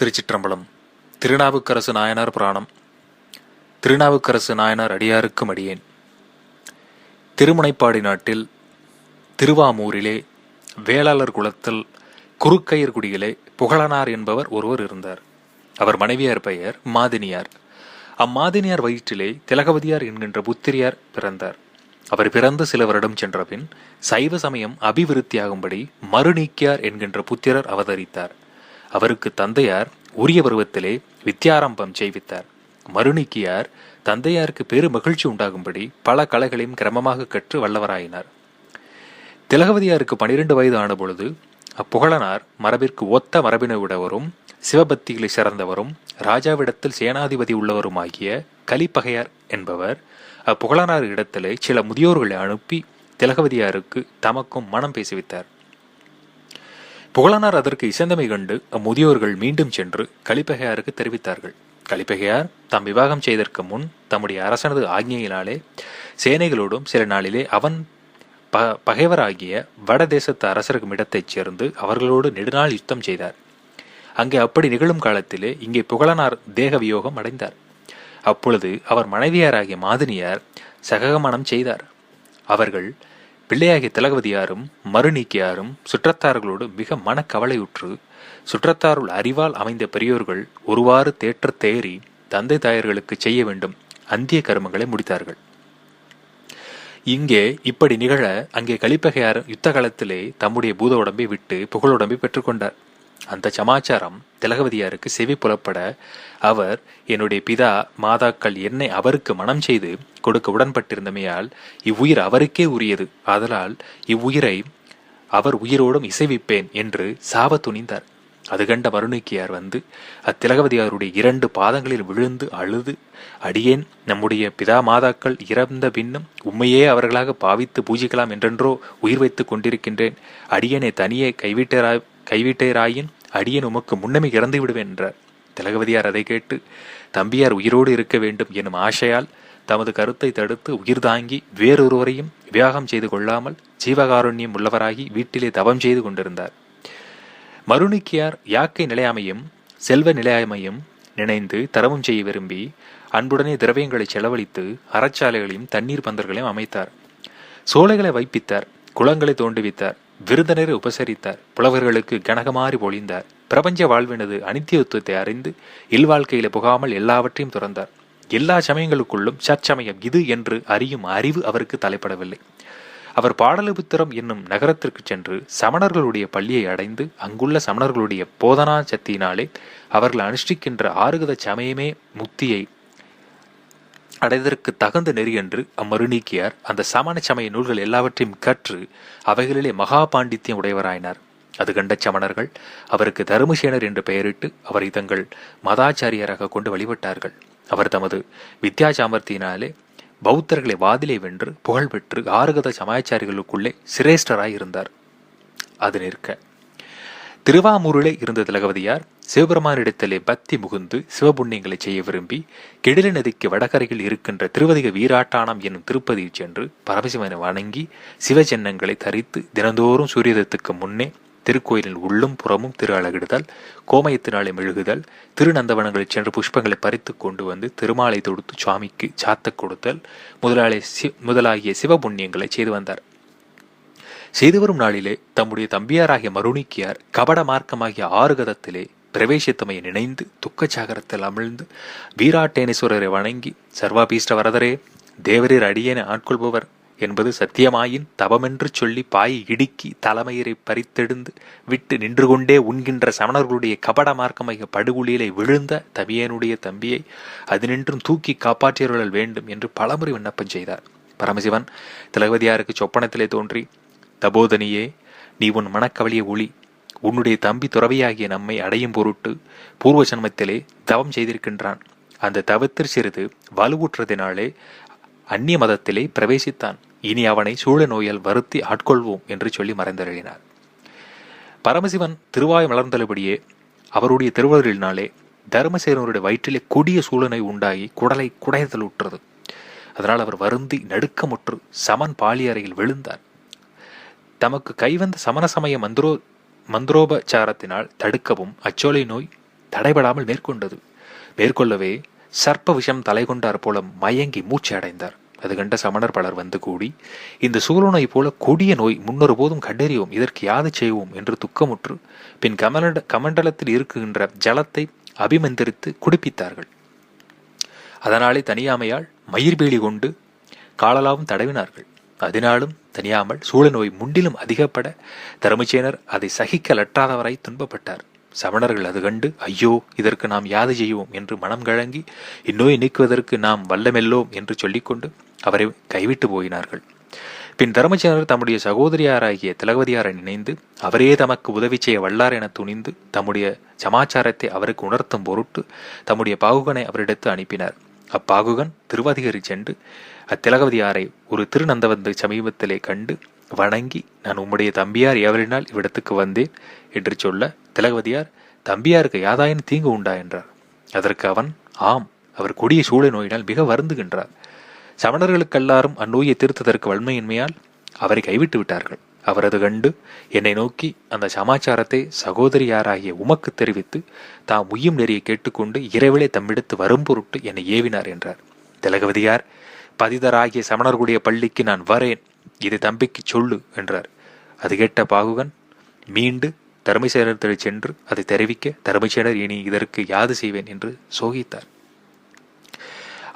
திருச்சிற்றம்பலம். திருநாவுக்கரசு நாயனார் புராணம். திருநாவுக்கரசு நாயனார் அடியாருக்கும் அடியேன். திருமுனைப்பாடி நாட்டில் திருவாமூரிலே வேளாளர் குலத்தில் குறுக்கயிர்குடியிலே புகழனார் என்பவர் ஒருவர் இருந்தார். அவர் மனைவியார் பெயர் மாதினியார். அம்மாதினியார் வயிற்றிலே திலகவதியார் என்கின்ற புத்திரியார் பிறந்தார். அவர் பிறந்து சில வருடம் சென்றபின் சைவ சமயம் அபிவிருத்தியாகும்படி மறுநீக்கியார் என்கின்ற புத்திரர் அவதரித்தார். அவருக்கு தந்தையார் உரிய பருவத்திலே வித்யாரம்பம் செய்வித்தார். மறுநீக்கியார் தந்தையாருக்கு பெரு மகிழ்ச்சி உண்டாகும்படி பல கலைகளையும் கிரமமாக கற்று வல்லவராயினார். திலகவதியாருக்கு 12 வயது ஆன பொழுது அப்புகழனார் மரபிற்கு ஒத்த மரபினை உடையவரும் சிவபக்திகளை சிறந்தவரும் ராஜாவிடத்தில் சேனாதிபதி உள்ளவருமாகிய கலிப்பகையார் என்பவர் அப்புகழனார் இடத்திலே சில முதியோர்களை அனுப்பி திலகவதியாருக்கு தமக்கும் மனம் பேசிவித்தார். புகழனார் அதற்கு இசைந்தமை கண்டு அம்முதியோர்கள் மீண்டும் சென்று கலிப்பகையாருக்கு தெரிவித்தார்கள். கலிப்பகையார் தாம் விவாகம் செய்ததற்கு முன் தம்முடைய அரசனது ஆக்ஞையினாலே சேனைகளோடும் சில நாளிலே அவன் பகைவராகிய வட தேசத்து அரசருக்கும் இடத்தைச் சேர்ந்து அவர்களோடு நெடுநாள் யுத்தம் செய்தார். அங்கே அப்படி நிகழும் காலத்திலே இங்கே புகழனார் தேக வியோகம் அடைந்தார். அப்பொழுது அவர் மனைவியாராகிய மாதினியார் சககமனம் செய்தார். அவர்கள் பிள்ளையாகிய திலகவதியாரும் மறுநீக்கியாரும் சுற்றத்தார்களோடு மிக மனக்கவலையுற்று சுற்றத்தாருள் அறிவால் அமைந்த பெரியோர்கள் ஒருவாறு தேற்ற தேறி தந்தை தாயர்களுக்கு செய்ய வேண்டும் அந்திய கருமங்களை முடித்தார்கள். இங்கே இப்படி நிகழ அங்கே கலிப்பகையார் யுத்த காலத்திலே தம்முடைய பூத உடம்பை விட்டு புகழுடம்பை பெற்றுக்கொண்டார். அந்த சமாச்சாரம் திலகவதியாருக்கு செவி புலப்பட அவர் என்னுடைய பிதா மாதாக்கள் என்னை அவருக்கு மனம் செய்து கொடுக்க உடன்பட்டிருந்தமையால் இவ்வுயிர் அவருக்கே உரியது, ஆதலால் இவ்வுயிரை அவர் உயிரோடும் இசைவிப்பேன் என்று சாப துணிந்தார். அது கண்ட மறுநீக்கியார் வந்து அத்திலகவதியாருடைய 2 பாதங்களில் விழுந்து அழுது, அடியேன் நம்முடைய பிதா மாதாக்கள் இறந்த பின்னும் உண்மையே அவர்களாக பாவித்து பூஜிக்கலாம் என்றென்றோ உயிர் வைத்துக் கொண்டிருக்கின்றேன். அடியனை தனியே கைவிட்டேராயின் அடியன் உமக்கு முன்னமே இறந்து விடுவேன் என்றார். திலகவதியார் அதை கேட்டு தம்பியார் உயிரோடு இருக்க வேண்டும் எனும் ஆசையால் தமது கருத்தை தடுத்து உயிர் தாங்கி வேறொருவரையும் விவாகம் செய்து கொள்ளாமல் ஜீவகாருண்யம் உள்ளவராகி வீட்டிலே தவம் செய்து கொண்டிருந்தார். மறுநீக்கியார் யாக்கை நிலையாமையும் செல்வ நிலையாமையும் நினைந்து தரவும் செய்ய விரும்பி அன்புடனே திரவியங்களை செலவழித்து அறச்சாலைகளையும் தண்ணீர் பந்தர்களையும் அமைத்தார். சோலைகளை வைப்பித்தார், குளங்களை தோண்டுவித்தார், விருந்தினரை உபசரித்தார், புலவர்களுக்கு கனகமாறி பொழிந்தார். பிரபஞ்ச வாழ்வினது அனித்தியத்துவத்தை அறிந்து இல்வாழ்க்கையில புகாமல் எல்லாவற்றையும் துறந்தார். எல்லா சமயங்களுக்குள்ளும் சச்சமயம் இது என்று அறியும் அறிவு அவருக்கு தலைப்படவில்லை. அவர் பாடலிபுத்திரம் என்னும் நகரத்திற்கு சென்று சமணர்களுடைய பள்ளியை அடைந்து அங்குள்ள சமணர்களுடைய போதனா சக்தியினாலே அவர்கள் அனுஷ்டிக்கின்ற ஆறுகத சமயமே முக்தியை அடைவதற்கு தகுந்த நெறி என்று அம்மறுநீக்கியார் அந்த சமண சமய நூல்கள் எல்லாவற்றையும் கற்று அவைகளிலே மகா பாண்டித்யம் உடையவராயினார். அது கண்ட சமணர்கள் அவருக்கு தருமசேனர் என்று பெயரிட்டு அவரை தங்கள் மதாச்சாரியராக கொண்டு வழிபட்டார்கள். அவர் தமது வித்யா சாமர்த்தியினாலே பௌத்தர்களை வாதிலை வென்று புகழ் பெற்று ஆறுகத சமாச்சாரிகளுக்குள்ளே சிரேஷ்டராய் இருந்தார். அது நிற்க திருவாமூரிலே இருந்த திலகவதியார் சிவபெருமானிடத்திலே பக்தி முகுந்து சிவபுண்ணியங்களை செய்ய விரும்பி கெடில நதிக்கு வடகரையில் இருக்கின்ற திருவதிக வீராட்டானம் என்னும் திருப்பதியில் சென்று பரமசிவனை வணங்கி சிவச்சின்னங்களை தரித்து தினந்தோறும் சூரியதத்துக்கு முன்னே திருக்கோயிலில் உள்ளும் புறமும் திரு அழகிடுதல், கோமயத்தினாலே மெழுகுதல், திருநந்தவனங்களில் சென்று புஷ்பங்களை பறித்து கொண்டு வந்து திருமாலை தொடுத்து சுவாமிக்கு சாத்த கொடுத்தல் முதலாகிய சிவபுண்ணியங்களை செய்து வந்தார். செய்து வரும் நாளிலே தம்முடைய தம்பியாராகிய மறுநீக்கியார் கபட மார்க்கமாகிய ஆறுகதத்திலே பிரவேசித்தமையை நினைந்து துக்கச்சாகரத்தில் அமிழ்ந்து வீராட்டேனேஸ்வரரை வணங்கி, சர்வாபீஷ்ட வரதரே, தேவரீர் அடியேனை ஆட்கொள்பவர் என்பது சத்தியமாயின் தவமென்று சொல்லி பாயை இடுக்கி தலைமயிரை பறித்தெடுந்து விட்டு நின்று கொண்டே உண்கின்ற சமணர்களுடைய கபட மார்க்கமாகிய படுகுழியிலே விழுந்த தம்பியனுடைய தம்பியை அதனின்றும் தூக்கி காப்பாற்றியவர்கள் வேண்டும் என்று பலமுறை விண்ணப்பம் செய்தார். பரமசிவன் திலகவதியாருக்கு சொப்பனத்திலே தோன்றி, தபோதனியே, நீ உன் மனக்கவலிய ஒளி உன்னுடைய தம்பி துறவியாகிய நம்மை அடையும் பொருட்டு பூர்வ ஜன்மத்திலே தவம் செய்திருக்கின்றான். அந்த தவத்திற் சிறிது வலுவுற்றதினாலே அந்நிய மதத்திலே பிரவேசித்தான். இனி அவனை சூழ நோயால் வருத்தி ஆட்கொள்வோம் என்று சொல்லி மறைந்தருளினார். பரமசிவன் திருவாய் மலர்ந்தபடியே அவருடைய திருவருளினாலே தர்மசேனருடைய வயிற்றிலே கொடிய சூழனை உண்டாகி குடலை குடைதல் உற்றது. அதனால் அவர் வருந்தி நடுக்கமுற்று சமன் பாலியறையில் விழுந்தார். தமக்கு கைவந்த சமண சமய மந்திரோபச்சாரத்தினால் தடுக்கவும் அச்சோலை நோய் தடைபடாமல் மேற்கொள்ளவே சர்ப்ப விஷம் தலை கொண்டார் போல மயங்கி மூச்சு அடைந்தார். அது கண்ட சமணர் பலர் வந்து கூடி, இந்த சூழநோய் போல கொடிய நோய் முன்னொரு போதும் கண்டறியோம், இதற்கு யாது செய்வோம் என்று துக்கமுற்று பின் கமண்டலத்தில் இருக்குகின்ற ஜலத்தை அபிமந்திரித்து குடிப்பித்தார்கள். அதனாலே தனியாமையால் மயிர்பேலி கொண்டு காலலாவும் தடவினார்கள். அதனாலும் தனியாமல் சூழநோய் முண்டிலும் அதிகப்பட தருமசேனர் அதை சகிக்கலற்றாதவராய் துன்பப்பட்டார். சமணர்கள் அது கண்டு, ஐயோ, இதற்கு நாம் யாது செய்வோம் என்று மனம் கழங்கி இந்நோயை நீக்குவதற்கு நாம் வல்லமெல்லோம் என்று சொல்லிக்கொண்டு அவரை கைவிட்டு போயினார்கள். பின் தர்மசேனர் தம்முடைய சகோதரியாராகிய திலகவதியாரை நினைந்து அவரே தமக்கு உதவி செய்ய வல்லார் என துணிந்து தம்முடைய சமாச்சாரத்தை அவருக்கு உணர்த்தும் பொருட்டு தம்முடைய பாகுகனை அவரிடத்து அனுப்பினார். அப்பாகுகன் திருவாதிகரி சென்று அத்திலகவதியாரை ஒரு திருநந்தவந்த சமீபத்திலே கண்டு வணங்கி, நான் உம்முடைய தம்பியார் எவரினால் இவ்விடத்துக்கு வந்தேன் என்று சொல்ல, திலகவதியார், தம்பியாருக்கு யாதாயின் தீங்கு உண்டா என்றார். அதற்கு அவன், ஆம், அவர் கொடிய சூளை நோயினால் மிக வருந்துகின்றார். சமணர்களுக்கெல்லாரும் அந்நோயை தீர்த்ததற்கு வன்மையின்மையால் அவரை கைவிட்டு விட்டார்கள். அவரது கண்டு என்னை நோக்கி அந்த சமாச்சாரத்தை சகோதரியாராகிய உமக்கு தெரிவித்து தாம் உய்யும் நெறியை கேட்டுக்கொண்டு இரவிலே தம்மிடத்து வரும் பொருட்டு என்னை ஏவினார் என்றார். திலகவதியார், பதிதராகிய சமணர்களுடைய பள்ளிக்கு நான் வரேன், இது தம்பிக்கு சொல்லு என்றார். அது கேட்ட பாகுகன் மீண்டு தர்மசேனத்தில் சென்று அதை தெரிவிக்க, தர்மசேனர் இனி இதற்கு யாது செய்வேன் என்று சோகித்தார்.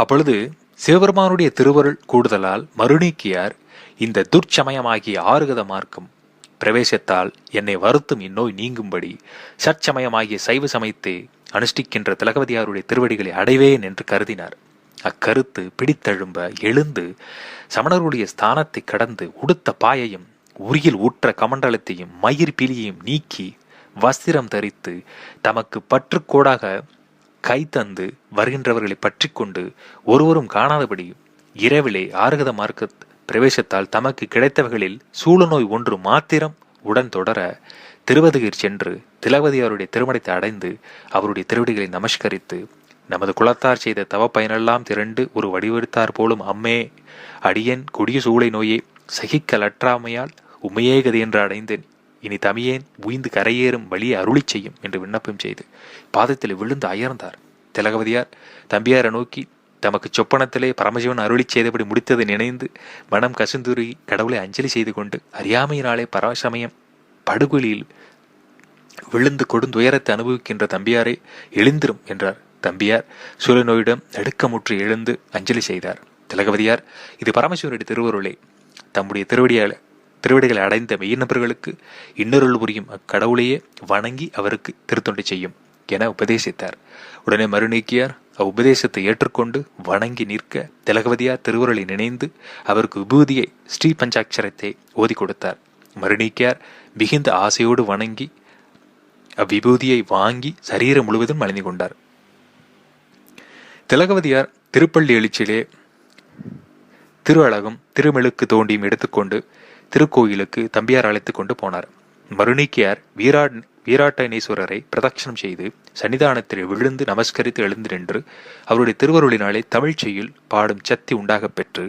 அப்பொழுது சிவபெருமானுடைய திருவருள் கூடுதலால் மருணீக்கியார் இந்த துர்ச்சமயமாகிய ஆறுகத மார்க்கம் பிரவேசத்தால் என்னை வருத்தும் இந்நோய் நீங்கும்படி சற்சமயமாகிய சைவ சமயத்தை அனுஷ்டிக்கின்ற திலகவதியாருடைய திருவடிகளை அடைவேன் என்று கருதினார். அக்கருத்து பிடித்தெழும்ப எழுந்து சமணருடைய ஸ்தானத்தை கடந்து உடுத்த பாயையும் உரியில் ஊற்ற கமண்டலத்தையும் மயிர் பிலியையும் நீக்கி வஸ்திரம் தரித்து தமக்கு பற்றுக்கோடாக கை தந்து வருகின்றவர்களை பற்றி கொண்டு ஒருவரும் காணாதபடி இரவிலே ஆறுகத மார்க்க பிரவேசத்தால் தமக்கு கிடைத்தவர்களில் சூழநோய் ஒன்று மாத்திரம் உடன் தொடர திருவதிகர் சென்று திலகவதியாருடைய திருமணத்தை அடைந்து அவருடைய திருவடிகளை நமஸ்கரித்து, நமது குலத்தார் செய்த தவ பயனெல்லாம் திரண்டு ஒரு வடிவெடுத்தார் போலும் அம்மே, அடியேன் கொடிய சூளை நோயை சகிக்கலற்றாமையால் உமையே கதி என்று அடைந்தேன், இனி தமியேன் உய்ந்து கரையேறும் வழியை அருளி செய்யும் என்று விண்ணப்பம் செய்து பாதத்தில் விழுந்து அயர்ந்தார். திலகவதியார் தம்பியாரை நோக்கி தமக்கு சொப்பனத்திலே பரமசிவன் அருளி செய்தபடி முடித்ததை நினைந்து மனம் கசுந்துரி கடவுளை அஞ்சலி செய்து கொண்டு, அறியாமையினாலே பரமசமயம் படுகொலியில் விழுந்து கொடுந்துயரத்தை அனுபவிக்கின்ற தம்பியாரை எழுந்திரும் என்றார். தம்பியார் சூழநோயிடம் நடுக்கமுற்று எழுந்து அஞ்சலி செய்தார். திலகவதியார், இது பரமசிவனுடைய திருவருளே, தம்முடைய திருவடிகளை அடைந்த மெய்நபர்களுக்கு இன்னொருள் புரியும் அக்கடவுளையே வணங்கி அவருக்கு திருத்தொண்டை செய்யும் என உபதேசித்தார். உடனே மருநீக்கியார் அவ்வுபதேசத்தை ஏற்றுக்கொண்டு வணங்கி நிற்க திலகவதியார் திருவுருளை நினைந்து அவருக்கு விபூதியை ஸ்ரீ பஞ்சாட்சரத்தை ஓதி கொடுத்தார். மருநீக்கியார் மிகுந்த ஆசையோடு வணங்கி அவ்விபூதியை வாங்கி சரீரம் முழுவதும் மலிந்து கொண்டார். திலகவதியார் திருப்பள்ளி எழுச்சியிலே திரு அழகும் திருமெழுக்கு தோண்டியும் எடுத்துக்கொண்டு திருக்கோயிலுக்கு தம்பியார் அழைத்து கொண்டு போனார். மருநீக்கியார் வீராட்டனேஸ்வரரை பிரதட்சணம் செய்து சன்னிதானத்தில் விழுந்து நமஸ்கரித்து எழுந்து நின்று அவருடைய திருவருளினாலே தமிழ் செய்யுள் பாடும் சக்தி உண்டாகப் பெற்று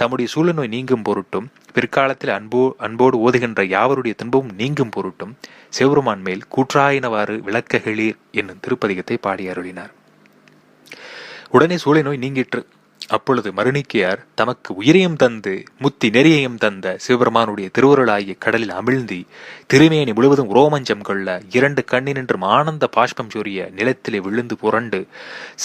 தம்முடைய சூழநோய் நீங்கும் பொருட்டும் பிற்காலத்தில் அன்போடு ஓதுகின்ற யாவருடைய துன்பமும் நீங்கும் பொருட்டும் சிவபெருமான் மேல் கூற்றாயினவாறு விளக்ககளீர் என்னும் திருப்பதிகத்தை பாடி அருளினார். உடனே சூழநோய் நீங்கிற்று. அப்பொழுது மருநீக்கியார் தமக்கு உயிரையும் தந்து முத்தி நெறியையும் தந்த சிவபெருமானுடைய திருவருளாகிய கடலில் அமிழ்ந்தி திருமேனி முழுவதும் ரோமஞ்சம் கொள்ள 2 கண்ணினின்றும் ஆனந்த பாஷ்பம் சொரிய நிலத்திலே விழுந்து புரண்டு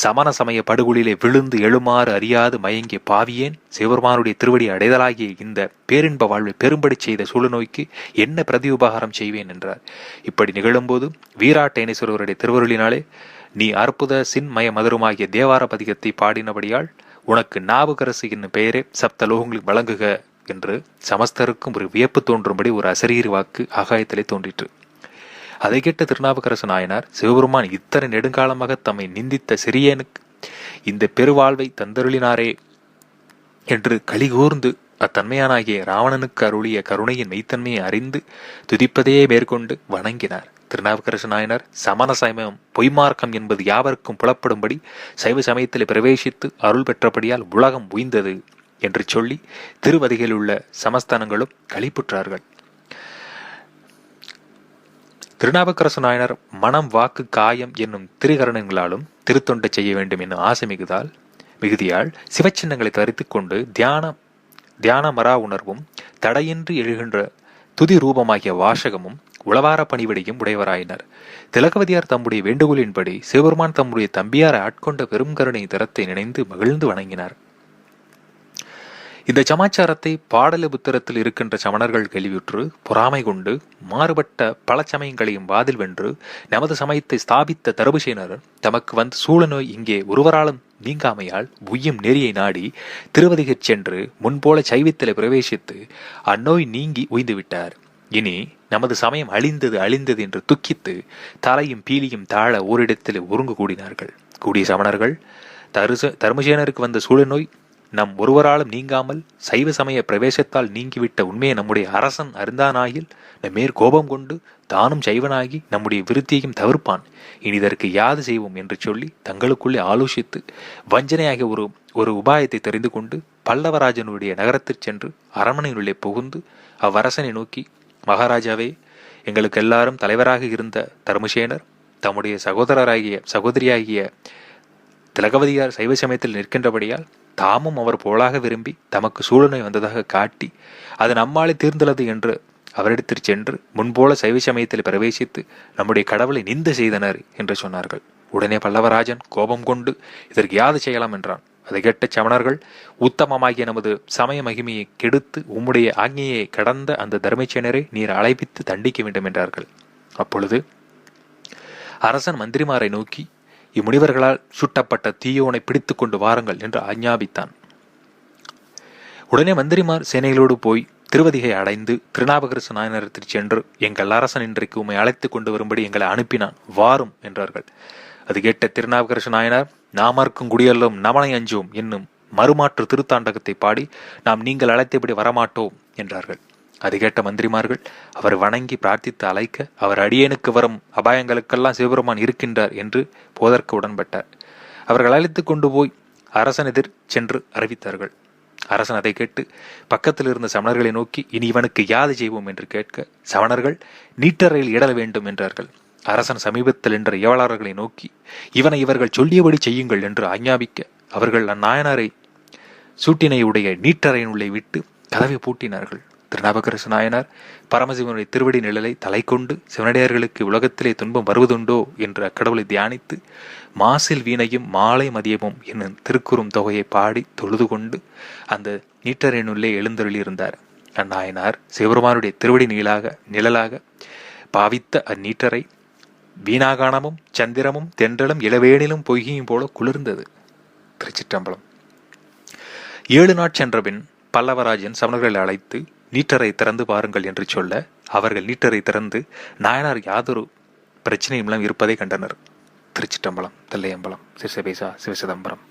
சமண சமய படுகொலிலே விழுந்து எழுமாறு அறியாது மயங்கிய பாவியேன் சிவபெருமானுடைய திருவடி அடைதலாகிய இந்த பேரின்ப வாழ்வை பெரும்படி செய்த சூழநோய்க்கு என்ன பிரதியுபகாரம் செய்வேன் என்றார். இப்படி நிகழும்போது வீராட்டேனேஸ்வரருடைய திருவருளினாலே நீ அற்புத சின்மய மதுரமாகிய தேவார பதிகத்தை பாடினபடியால் உனக்கு நாவுக்கரசு என்னும் பெயரே சப்த லோகங்களுக்கு வழங்குக என்று சமஸ்தருக்கும் ஒரு வியப்பு தோன்றும்படி ஒரு அசரீரி வாக்கு ஆகாயத்திலே தோன்றிற்று. அதை கேட்ட திருநாவுக்கரசு நாயனார், சிவபெருமான் இத்தனை நெடுங்காலமாக தம்மை நிந்தித்த சிறியனுக்கு இந்த பெருவாழ்வை தந்தருளினாரே என்று கலிகூர்ந்து அத்தன்மையானாகிய ராவணனுக்கு அருளிய கருணையின் மெய்த்தன்மையை அறிந்து துதிப்பதையே மேற்கொண்டு வணங்கினார். திருநாவுக்கரசு நாயனர் சமண சமயம் பொய்மார்க்கம் என்பது யாவருக்கும் புலப்படும்படி சைவ சமயத்தில் பிரவேசித்து அருள் பெற்றபடியால் உலகம் உய்ந்தது என்று சொல்லி திருவதிகையில் உள்ள சமஸ்தானங்களும் களிப்புற்றார்கள். திருநாவுக்கரசு நாயனார் மனம் வாக்கு காயம் என்னும் திரிகரணங்களாலும் திருத்தொண்டை செய்ய வேண்டும் என்னும் ஆசை மிகுதியால் சிவச்சின்னங்களை தரித்துக் கொண்டு தியான மரா உணர்வும் தடையின்றி எழுகின்ற துதி ரூபமாகிய வாசகமும் உளவார பணிவிடையும் உடையவராயினர். திலகவதியார் தம்முடைய வேண்டுகோளின்படி சிவபெருமான் தம்முடைய தம்பியாரை ஆட்கொண்ட பெரும் கருணை தரத்தை நினைந்து மகிழ்ந்து வணங்கினார். இந்த சமாச்சாரத்தை பாடலிபுத்திரத்தில் இருக்கின்ற சமணர்கள் கேள்வியுற்று பொறாமை கொண்டு மாறுபட்ட பல சமயங்களையும் வாதில் வென்று நமது சமயத்தை ஸ்தாபித்த தருபுசேனர் தமக்கு வந்து சூழ நோய் இங்கே ஒருவராலும் நீங்காமையால் உய்யும் நெறியை நாடி திருவதிகச் சென்று முன்போல சைவத்திலே பிரவேசித்து அந்நோய் நீங்கி உய்ந்து விட்டார். இனி நமது சமயம் அழிந்தது என்று துக்கித்து தலையும் பீலியும் தாழ ஓரிடத்தில் ஒருங்கு கூடினார்கள். கூடிய சமணர்கள் தர்மசேனருக்கு வந்த சூழ நோய் நம் ஒருவராலும் நீங்காமல் சைவ சமய பிரவேசத்தால் நீங்கிவிட்ட உண்மையை நம்முடைய அரசன் அறிந்தானாயில் நம்மேற் கோபம் கொண்டு தானும் சைவனாகி நம்முடைய விருத்தியையும் தவிர்ப்பான். இனி இதற்கு யாது செய்வோம் என்று சொல்லி தங்களுக்குள்ளே ஆலோசித்து வஞ்சனையாகிய ஒரு உபாயத்தை தெரிந்து கொண்டு பல்லவராஜனுடைய நகரத்திற்கு சென்று அரண்மனையினுள்ளே புகுந்து அவ்வரசனை நோக்கி, மகாராஜாவே, எங்களுக்கு எல்லாரும் தலைவராக இருந்த தர்மசேனர் தம்முடைய சகோதரியாகிய திலகவதியார் சைவ சமயத்தில் நிற்கின்றபடியால் தாமும் அவர் போலாக விரும்பி தமக்கு சூழனை வந்ததாக காட்டி அது நம்மாலே தீர்ந்துள்ளது என்று அவரிடத்திற்கு சென்று முன்போல சைவ சமயத்தில் பிரவேசித்து நம்முடைய கடவுளை நிந்த செய்தனர் என்று சொன்னார்கள். உடனே பல்லவராஜன் கோபம் கொண்டு இதற்கு யாது செய்யலாம் என்றான். அதை கேட்ட சமணர்கள், உத்தமமாகிய நமது சமய மகிமையை கெடுத்து உம்முடைய ஆజ్ఞையை கடந்த அந்த தர்மசேனரை நீர் அழைப்பித்து தண்டிக்க வேண்டும் என்றார்கள். அப்பொழுது அரசன் மந்திரிமாரை நோக்கி, இம்முனிவர்களால் சுட்டப்பட்ட தீயோனை பிடித்து கொண்டு வாருங்கள் என்று ஆஞ்ஞாபித்தான். உடனே மந்திரிமார் சேனைகளோடு போய் திருவதிகை அடைந்து திருநாவுக்கரசு நாயனத்திற்கு சென்று, எங்கள் அரசன் இன்றைக்கு உம்மை அழைத்து கொண்டு வரும்படி எங்களை அனுப்பினான், வாரும் என்றார்கள். அது கேட்ட திருநாவுக்கரசு நாயனார், நாமர்க்கும் குடியெல்லாம் நமனை அஞ்சோம் என்னும் மறுமாற்று திருத்தாண்டகத்தை பாடி, நாம் நீங்கள் அழைத்தபடி வரமாட்டோம் என்றார்கள். அது கேட்ட மந்திரிமார்கள் அவர் வணங்கி பிரார்த்தித்து அழைக்க, அவர் அடியேனுக்கு வரும் அபாயங்களுக்கெல்லாம் சிவபெருமான் இருக்கின்றார் என்று போதற்கு உடன்பட்டார். அவர்கள் அழைத்து கொண்டு போய் அரசன் எதிர் சென்று அறிவித்தார்கள். அரசன் அதை கேட்டு பக்கத்தில் இருந்த சமணர்களை நோக்கி, இனி இவனுக்கு யாது செய்வோம் என்று கேட்க, சமணர்கள் நீட்டறையில் இடல வேண்டும் என்றார்கள். அரசன் சமீபத்தில் என்ற ஏவலாளர்களை நோக்கி, இவனை இவர்கள் சொல்லியபடி செய்யுங்கள் என்று ஆஞ்ஞாபிக்க, அவர்கள் அந்நாயனாரை சூட்டினையுடைய நீட்டறையினுள்ளே விட்டு கதவை பூட்டினார்கள். திருநாவுக்கரசு நாயனார் பரமசிவனுடைய திருவடி நிழலை தலை கொண்டு சிவனடியார்களுக்கு உலகத்திலே துன்பம் வருவதுண்டோ என்று அக்கடவுளை தியானித்து மாசில் வீணையும் மாலை மதியமும் என்னும் திருக்குறும் தொகையை பாடி தொழுது கொண்டு அந்த நீட்டறையினுள்ளே எழுந்தருளியிருந்தார். அந்நாயனார் சிவபெருமானுடைய திருவடி நிழலாக பாவித்த அந்நீட்டரை வீணாகானமும் சந்திரமும் தென்றலும் இளவேனிலும் பொய்கியும் போல குளிர்ந்தது. திருச்சிற்றம்பலம். 7 நாட் சென்றபின் பல்லவராஜன் சமணர்களை அழைத்து நீட்டரை திறந்து பாருங்கள் என்று சொல்ல, அவர்கள் நீட்டரை திறந்து நாயனார் யாதொரு பிரச்சனையும் இருப்பதை கண்டனர். திருச்சிற்றம்பலம். தில்லையம்பலம். சிவசபேசா சிவசிதம்பரம்.